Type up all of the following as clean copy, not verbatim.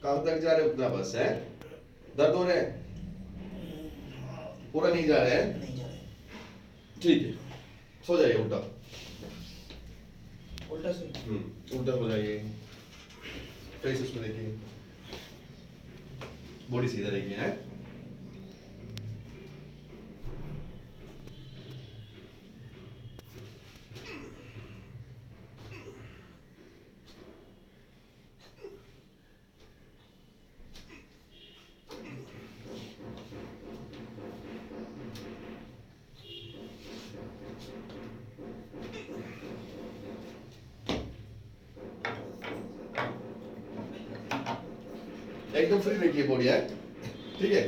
कहाँ तक जा रहे हो उतना बस है। दर्द हो रहा है? पूरा नहीं जा रहा है? नहीं जा रहा है। ठीक है, सो जाइए उल्टा। उल्टा से उल्टा हो जाइए। फेस उसमें देखिए, बॉडी सीधा रखिए है। एकदम फ्री रखिए बॉडी है, ठीक है।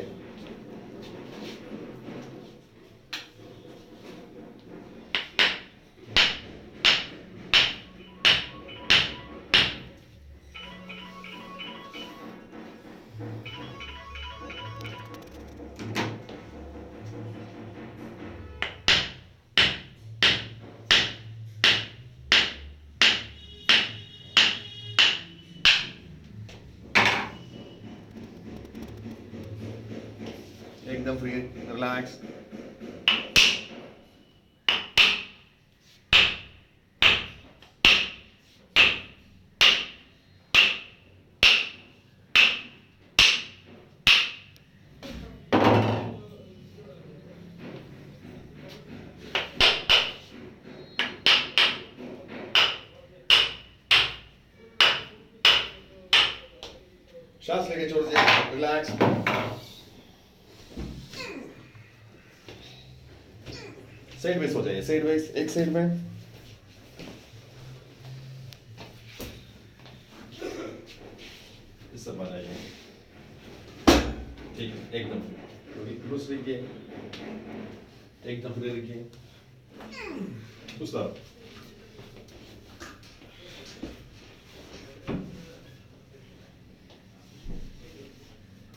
एकदम फ्री, रिलैक्स। सांस लेके छोड़ दिया, रिलैक्स। साइड वेज हो जाइए, साइड वेज, एक साइड में। इस सब आ जाइए, ठीक है। एकदम लूज रखिए, एकदम फ्री रखिए। उस्ताद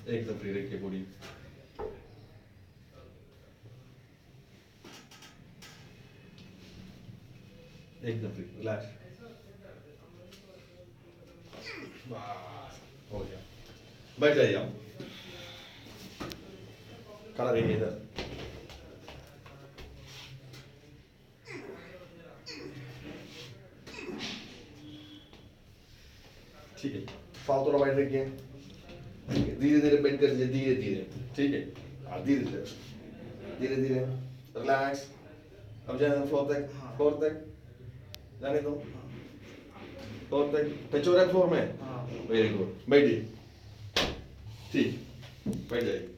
एकदम फ्री रखिए बॉडी। एकदम फ्री, रिलैक्स। बस हो गया, बैठ जाइए आप, खड़ा रहिए इधर। ठीक है, पाँव थोड़ा वाइड रखिए, धीरे धीरे बेंड कर दीजिए, धीरे धीरे, ठीक है। धीरे धीरे, धीरे धीरे, रिलैक्स। अब जाए फ्लोर तक, फ्लोर तक जाने दो, फ्लोर तक टच हो रहा है फ्लोर में। वेरी गुड, बैठिए, ठीक, बैठ जाइए।